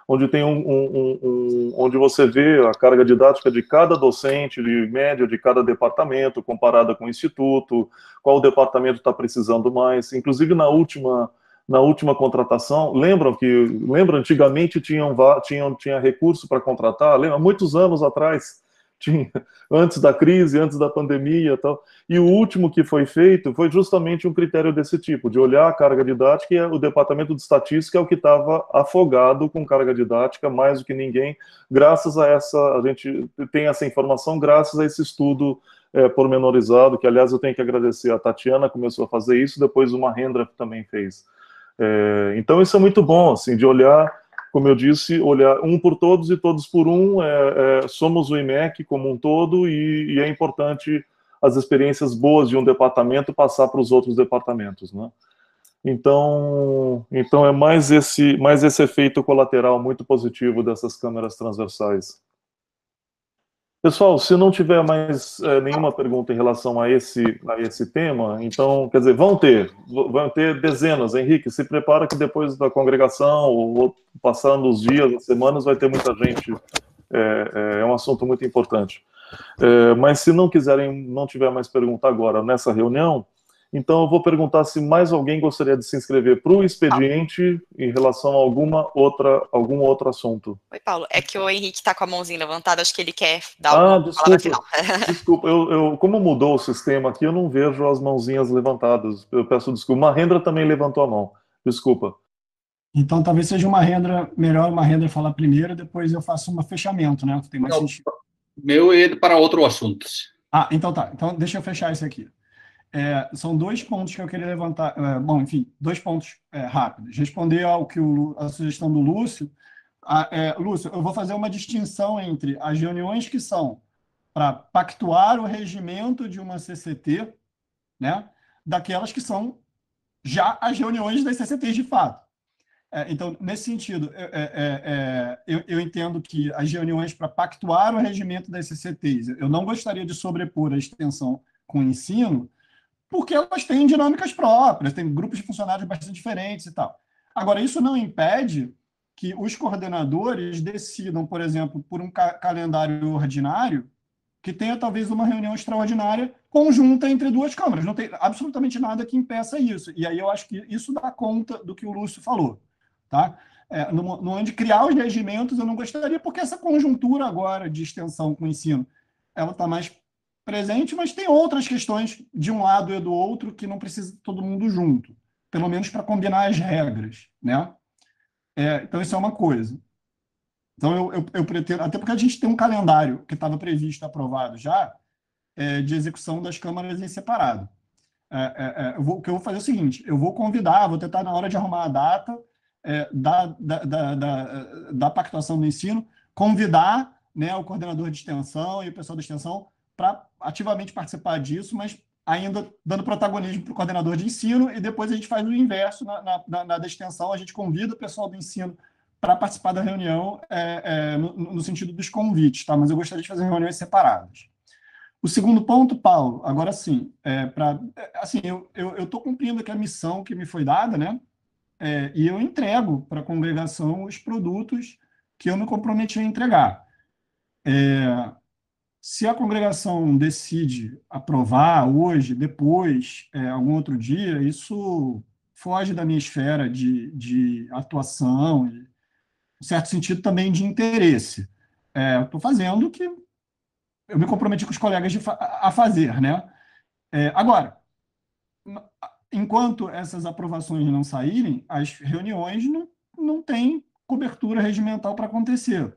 onde tem onde você vê a carga didática de cada docente, de média de cada departamento, comparada com o Instituto, qual departamento está precisando mais. Inclusive, na última na última contratação. Lembra antigamente tinha recurso para contratar? Lembra? Muitos anos atrás, antes da crise, antes da pandemia e tal. E o último que foi feito foi justamente um critério desse tipo, de olhar a carga didática, e o departamento de estatística é o que estava afogado com carga didática, mais do que ninguém, graças a a gente tem essa informação graças a esse estudo pormenorizado, que aliás eu tenho que agradecer a Tatiana, começou a fazer isso, depois o Mahendra também fez. Então isso é muito bom, assim, de olhar, como eu disse, olhar um por todos e todos por um. Somos o IMEC como um todo, e é importante as experiências boas de um departamento passar para os outros departamentos, né? Então é mais esse efeito colateral muito positivo dessas câmeras transversais. Pessoal, se não tiver mais nenhuma pergunta em relação a esse tema, então, quer dizer, vão ter dezenas. Henrique, se prepara que depois da congregação, ou passando os dias, as semanas, vai ter muita gente. É um assunto muito importante. Mas se não tiver mais pergunta agora nessa reunião, então eu vou perguntar se mais alguém gostaria de se inscrever para o expediente em relação a algum outro assunto. Oi, Paulo. É que o Henrique está com a mãozinha levantada, acho que ele quer dar uma palavra final. Desculpa, como mudou o sistema aqui, eu não vejo as mãozinhas levantadas. Eu peço desculpa. Uma Mahendra também levantou a mão. Desculpa. Então, talvez seja melhor uma Mahendra falar primeiro, depois eu faço um fechamento, né? Tem mais sentido. Meu é para outro assunto. Então tá. Então, deixa eu fechar isso aqui. São 2 pontos que eu queria levantar. Bom, enfim, 2 pontos rápidos. Responder ao que a sugestão do Lúcio. Lúcio, eu vou fazer uma distinção entre as reuniões que são para pactuar o regimento de uma CCT, né, daquelas que são já as reuniões das CCTs de fato. Então, nesse sentido, eu entendo que as reuniões para pactuar o regimento das CCTs, eu não gostaria de sobrepor a extensão com o ensino, porque elas têm dinâmicas próprias, têm grupos de funcionários bastante diferentes e tal. Agora, isso não impede que os coordenadores decidam, por exemplo, por um calendário ordinário, que tenha talvez uma reunião extraordinária conjunta entre 2 câmaras. Não tem absolutamente nada que impeça isso. E aí eu acho que isso dá conta do que o Lúcio falou. Tá? No onde criar os regimentos, eu não gostaria, porque essa conjuntura agora de extensão com o ensino, ela está mais presente, mas tem outras questões de um lado e do outro que não precisa todo mundo junto, pelo menos para combinar as regras, né? Então isso é uma coisa. Então eu pretendo, até porque a gente tem um calendário que estava previsto, aprovado já, de execução das câmaras em separado. O que eu vou fazer é o seguinte: eu vou convidar, vou tentar na hora de arrumar a data da pactuação do ensino, convidar, né, o coordenador de extensão e o pessoal da extensão para ativamente participar disso, mas ainda dando protagonismo para o coordenador de ensino, e depois a gente faz o inverso na da extensão, a gente convida o pessoal do ensino para participar da reunião no sentido dos convites, tá? Mas eu gostaria de fazer reuniões separadas. O segundo ponto, Paulo, agora sim, eu estou cumprindo aqui a missão que me foi dada, né? E eu entrego para a congregação os produtos que eu me comprometi a entregar. Se a congregação decide aprovar hoje, depois, algum outro dia, isso foge da minha esfera de atuação, e, em certo sentido, também de interesse. Eu estou fazendo o que eu me comprometi com os colegas a fazer, né? Agora, enquanto essas aprovações não saírem, as reuniões não têm cobertura regimental para acontecer.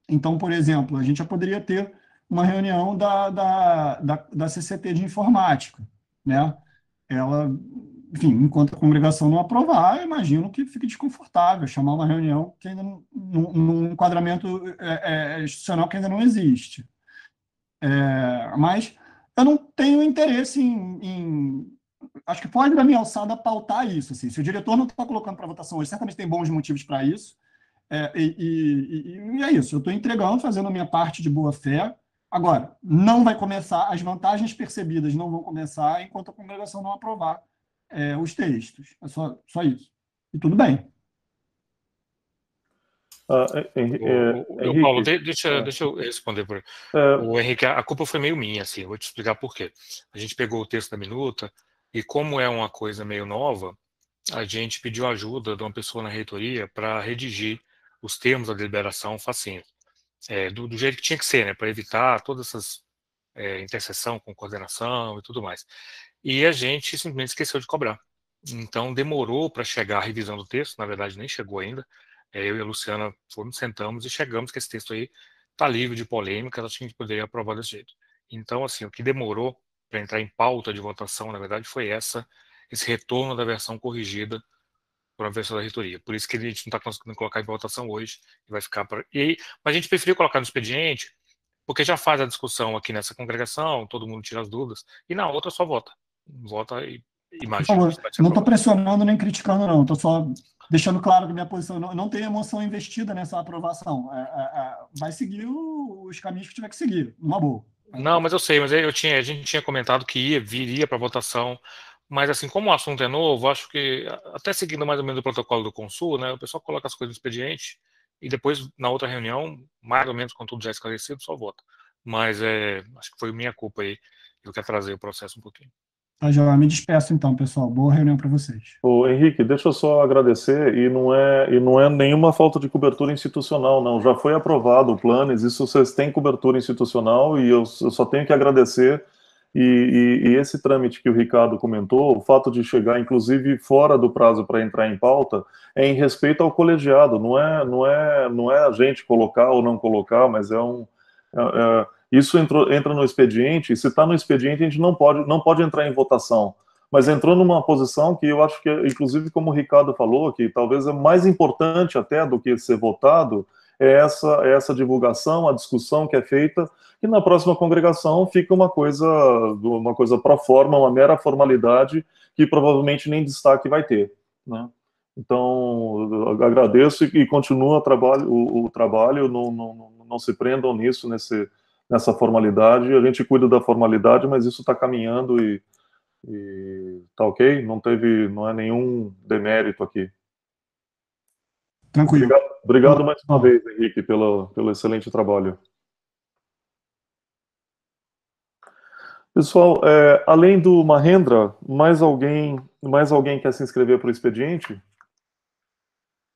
Então, por exemplo, a gente já poderia ter uma reunião da CCT de informática, né? Ela, enfim, enquanto a congregação não aprovar, eu imagino que fique desconfortável chamar uma reunião que ainda num enquadramento institucional que ainda não existe. Mas eu não tenho interesse acho que pode, da minha alçada, pautar isso. Assim. Se o diretor não está colocando para votação hoje, certamente tem bons motivos para isso. E é isso. Eu estou entregando, fazendo a minha parte de boa fé. Agora, não vai começar, as vantagens percebidas não vão começar enquanto a congregação não aprovar os textos. É só isso. E tudo bem. Paulo, deixa eu responder por o Henrique. A culpa foi meio minha, assim, eu vou te explicar por quê. A gente pegou o texto da minuta e, como é uma coisa meio nova, a gente pediu ajuda de uma pessoa na reitoria para redigir os termos da deliberação facinho, do jeito que tinha que ser, né, para evitar todas essas interseção com coordenação e tudo mais. E a gente simplesmente esqueceu de cobrar. Então demorou para chegar a revisão do texto, na verdade nem chegou ainda. Eu e a Luciana fomos, sentamos e chegamos que esse texto aí está livre de polêmicas, acho que a gente poderia aprovar desse jeito. Então, assim, o que demorou para entrar em pauta de votação, na verdade, foi esse retorno da versão corrigida para a versão da reitoria. Por isso que a gente não está conseguindo colocar em votação hoje, e vai ficar para. Mas a gente preferiu colocar no expediente, porque já faz a discussão aqui nessa congregação, todo mundo tira as dúvidas, e na outra só vota. Vota e imagina. Por favor, não estou pressionando nem criticando, não. Estou só deixando claro que minha posição não tem emoção investida nessa aprovação. Vai seguir os caminhos que tiver que seguir, numa boa. Não, mas eu sei, mas a gente tinha comentado que viria para votação, mas assim, como o assunto é novo, acho que, até seguindo mais ou menos o protocolo do Consul, né, o pessoal coloca as coisas no expediente e depois, na outra reunião, mais ou menos com tudo já esclarecido, só vota. Mas acho que foi minha culpa aí, eu quero trazer o processo um pouquinho. Tá, já me despeço então, pessoal. Boa reunião para vocês. Ô, Henrique, deixa eu só agradecer, e não é nenhuma falta de cobertura institucional, não. Já foi aprovado o Planes, isso vocês têm cobertura institucional, e eu só tenho que agradecer. E esse trâmite que o Ricardo comentou, o fato de chegar, inclusive, fora do prazo para entrar em pauta, é em respeito ao colegiado, não é a gente colocar ou não colocar, mas isso entra no expediente, e se está no expediente, a gente não pode entrar em votação. Mas entrou numa posição que eu acho que, inclusive, como o Ricardo falou, que talvez é mais importante até do que ser votado, é essa divulgação, a discussão que é feita, que na próxima congregação fica uma coisa pro forma, uma mera formalidade, que provavelmente nem destaque vai ter, né? Então, eu agradeço e continua o trabalho, não se prendam nessa formalidade, a gente cuida da formalidade, mas isso está caminhando e tá ok? Não é nenhum demérito aqui. Tranquilo. Obrigado mais uma vez, Henrique, pelo excelente trabalho. Pessoal, além do Mahendra, mais alguém quer se inscrever para o expediente?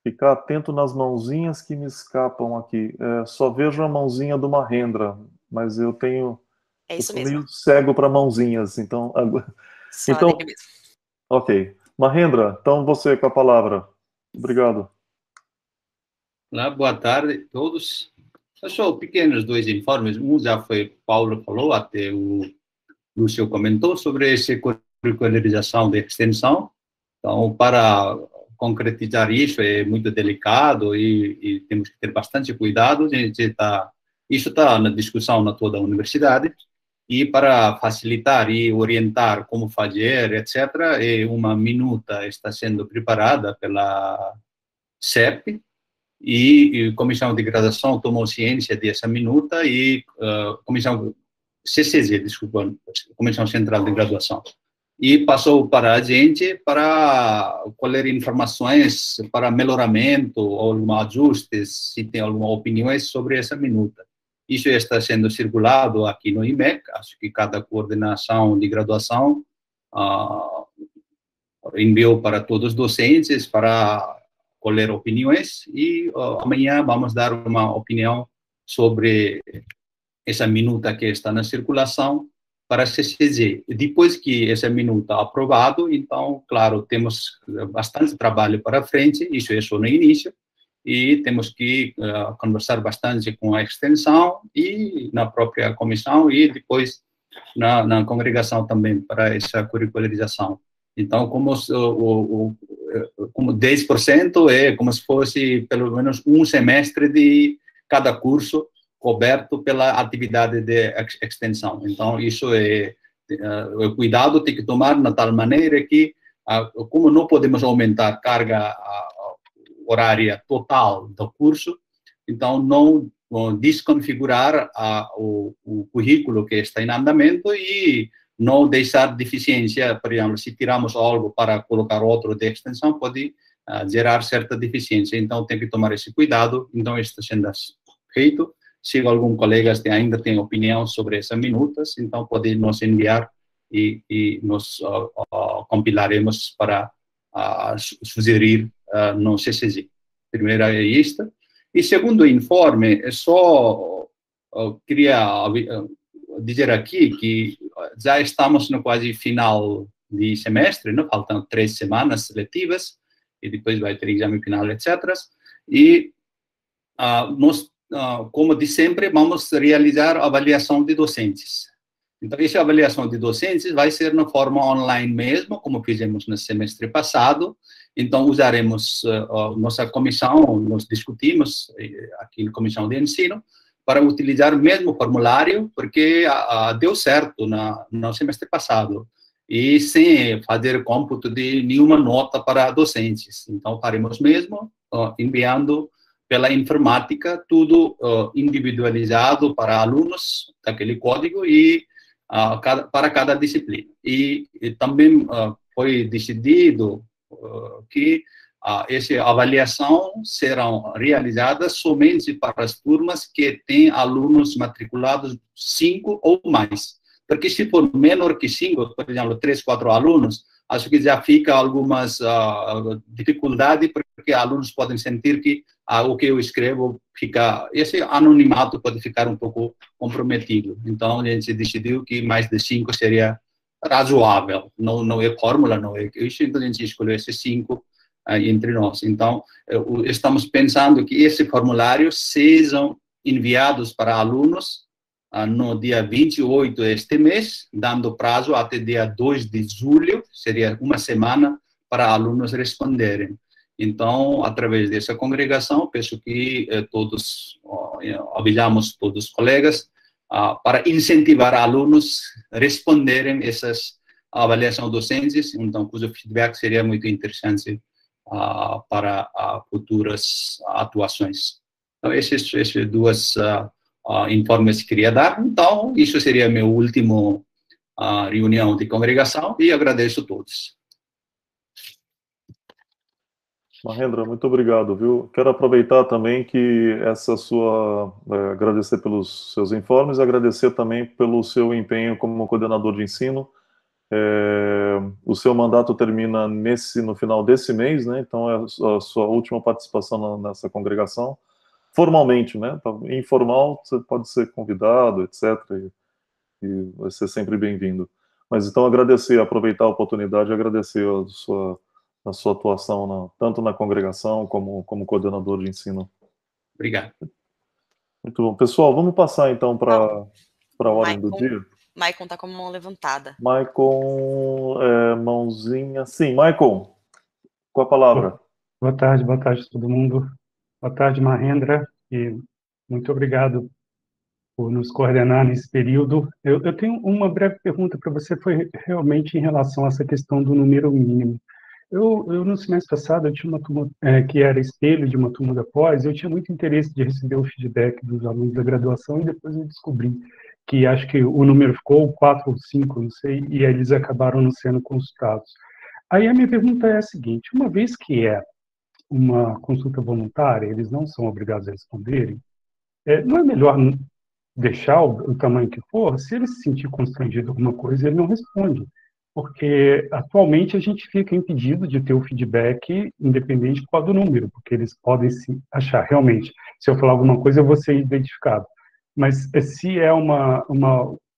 Ficar atento nas mãozinhas que me escapam aqui. Só vejo a mãozinha do Mahendra, mas eu sou meio cego para mãozinhas, então... Então, ok. Mahendra, então você com a palavra. Obrigado. Olá, boa tarde a todos. Só pequenos dois informes. Um já foi, Paulo falou, até o Lúcio comentou sobre essa curricularização de extensão. Então, para concretizar isso é muito delicado e temos que ter bastante cuidado. Isso está na discussão na toda a universidade. E para facilitar e orientar como fazer, etc., uma minuta está sendo preparada pela CEP, e a Comissão de Graduação tomou ciência dessa minuta e Comissão CCZ, desculpa, Comissão Central de Graduação, e passou para a gente para colher informações para melhoramento ou algum ajustes, se tem alguma opinião sobre essa minuta. Isso está sendo circulado aqui no IMEC, acho que cada coordenação de graduação enviou para todos os docentes para colher opiniões e amanhã vamos dar uma opinião sobre essa minuta que está na circulação para a CCZ. Depois que essa minuta é aprovada, então, claro, temos bastante trabalho para frente, isso é só no início, e temos que conversar bastante com a extensão e na própria comissão e depois na congregação também para essa curricularização. Então, como 10% é como se fosse pelo menos um semestre de cada curso coberto pela atividade de extensão. Então, isso o cuidado tem que tomar de tal maneira que, como não podemos aumentar carga horária total do curso, então não desconfigurar o currículo que está em andamento e não deixar deficiência. Por exemplo, se tiramos algo para colocar outro de extensão, pode gerar certa deficiência. Então, tem que tomar esse cuidado. Então, isso está sendo feito. Se algum colega ainda tem opinião sobre essas minutas, então pode nos enviar e nós compilaremos para sugerir no CCZ. Primeiro é isto. E segundo informe, só queria dizer aqui que já estamos no quase final de semestre, não? Faltam 3 semanas letivas, e depois vai ter exame final, etc. E nós, como de sempre, vamos realizar avaliação de docentes. Então, essa avaliação de docentes vai ser na forma online mesmo, como fizemos no semestre passado. Então, usaremos nossa comissão, nós discutimos aqui na comissão de ensino, para utilizar o mesmo formulário, porque deu certo no semestre passado, e sem fazer cômputo de nenhuma nota para docentes. Então, faremos mesmo, enviando pela informática, tudo individualizado para alunos, daquele código, e para cada disciplina. E também foi decidido que essa avaliação serão realizadas somente para as turmas que têm alunos matriculados 5 ou mais. Porque se for menor que 5, por exemplo, 3, 4 alunos, acho que já fica algumas dificuldade, porque alunos podem sentir que o que eu escrevo fica... Esse anonimato pode ficar um pouco comprometido. Então, a gente decidiu que mais de 5 seria razoável. Não é fórmula, não é isso, então a gente escolheu esses 5 entre nós. Então, estamos pensando que esse formulário sejam enviados para alunos no dia 28 deste mês, dando prazo até dia 2 de julho, seria uma semana para alunos responderem. Então, através dessa congregação, peço que todos, avisamos todos os colegas, para incentivar alunos a responderem essas avaliações docentes, então, cujo feedback seria muito interessante para futuras atuações. Então, esses 2 informes que queria dar. Então, isso seria meu último reunião de congregação, e agradeço a todos. Mahendra, muito obrigado, viu? Quero aproveitar também que essa sua... agradecer pelos seus informes, agradecer também pelo seu empenho como coordenador de ensino. O seu mandato termina no final desse mês, né? Então é a sua última participação nessa congregação, formalmente, né? Informal, você pode ser convidado, etc. E vai ser sempre bem-vindo. Mas então aproveitar a oportunidade e agradecer a sua atuação tanto na congregação como coordenador de ensino. Obrigado. Muito bom. Pessoal, vamos passar então para a ordem do dia. Maicon está com a mão levantada. Maicon, mãozinha. Sim, Maicon, com a palavra. Boa tarde a todo mundo. Boa tarde, Mahendra, e muito obrigado por nos coordenar nesse período. Eu tenho uma breve pergunta para você, foi realmente em relação a essa questão do número mínimo. Eu no semestre passado, eu tinha uma turma que era espelho de uma turma da pós, eu tinha muito interesse de receber o feedback dos alunos da graduação, e depois eu descobri que acho que o número ficou 4 ou 5, não sei, e eles acabaram não sendo consultados. Aí a minha pergunta é a seguinte: uma vez que é uma consulta voluntária, eles não são obrigados a responderem, não é melhor deixar o tamanho que for? Se ele se sentir constrangido com alguma coisa, ele não responde. Porque atualmente a gente fica impedido de ter o feedback independente de qual do número, porque eles podem se achar, realmente, se eu falar alguma coisa, eu vou ser identificado. Mas se é uma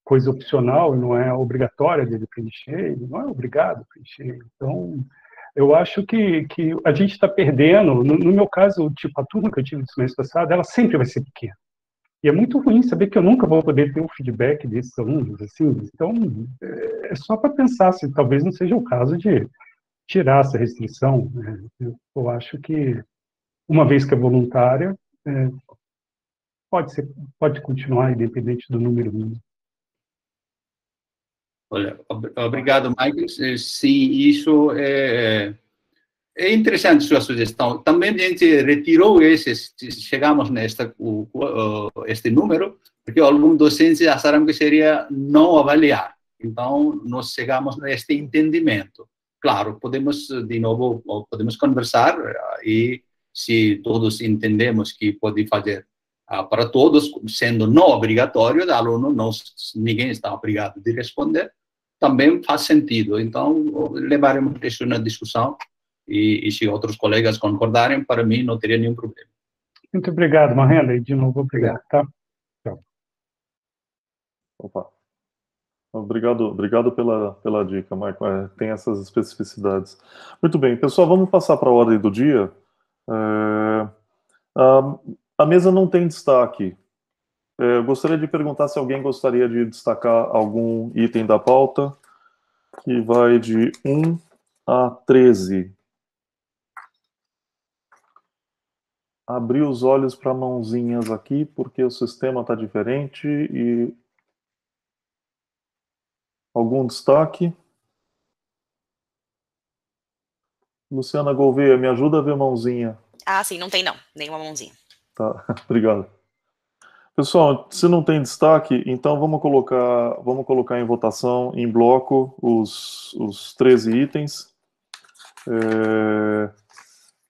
coisa opcional e não é obrigatória dele preencher, ele não é obrigado a preencher. Então, eu acho que a gente está perdendo. No meu caso, tipo, a turma que eu tive no semestre passado, ela sempre vai ser pequena. E é muito ruim saber que eu nunca vou poder ter o feedback desses alunos, assim. Então, é só para pensar se talvez não seja o caso de tirar essa restrição. Né? Eu acho que, uma vez que é voluntária, pode continuar independente do número mínimo. Olha, obrigado, Michael. Sim, isso é interessante sua sugestão. Também a gente retirou chegamos este número, porque alguns docentes acharam que seria não avaliar. Então, nós chegamos a este entendimento. Claro, podemos conversar, e se todos entendemos que pode fazer para todos, sendo não obrigatório, aluno, ninguém está obrigado a responder, também faz sentido. Então, levaremos isso na discussão e se outros colegas concordarem, para mim não teria nenhum problema. Muito obrigado, Marrenda, e de novo obrigado, tá? Tchau. Opa. Obrigado pela dica, Michael. Tem essas especificidades. Muito bem, pessoal, vamos passar para a ordem do dia. A mesa não tem destaque. Eu gostaria de perguntar se alguém gostaria de destacar algum item da pauta, que vai de 1 a 13. Abrir os olhos para mãozinhas aqui, porque o sistema está diferente e... Algum destaque? Luciana Gouveia, me ajuda a ver mãozinha. Ah, sim, não tem não, nenhuma mãozinha. Tá, obrigado. Pessoal, se não tem destaque, então vamos colocar em votação, em bloco, os 13 itens.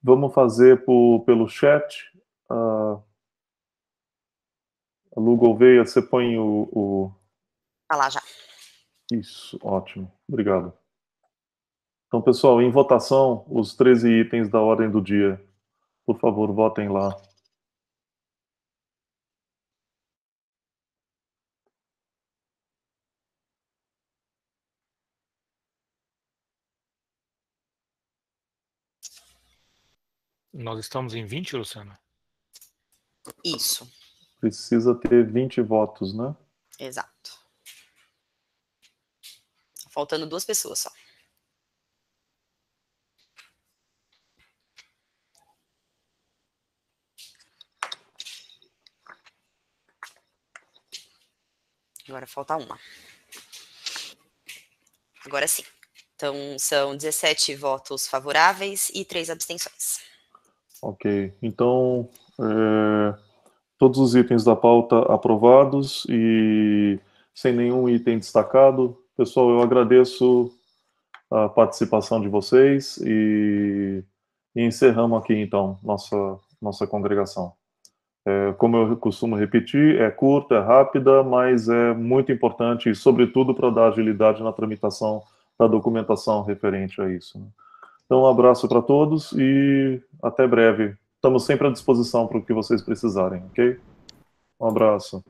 Vamos fazer pelo chat. A Lu Gouveia, você põe o... Ah lá, já. Isso, ótimo. Obrigado. Então, pessoal, em votação, os 13 itens da ordem do dia. Por favor, votem lá. Nós estamos em 20, Luciana? Isso. Precisa ter 20 votos, né? Exato. Faltando 2 pessoas só. Agora falta uma. Agora sim. Então, são 17 votos favoráveis e 3 abstenções. Ok. Então, todos os itens da pauta aprovados e sem nenhum item destacado. Pessoal, eu agradeço a participação de vocês e encerramos aqui, então, nossa congregação. Como eu costumo repetir, é curta, é rápida, mas é muito importante, e sobretudo para dar agilidade na tramitação da documentação referente a isso. Então, um abraço para todos e até breve. Estamos sempre à disposição para o que vocês precisarem, ok? Um abraço.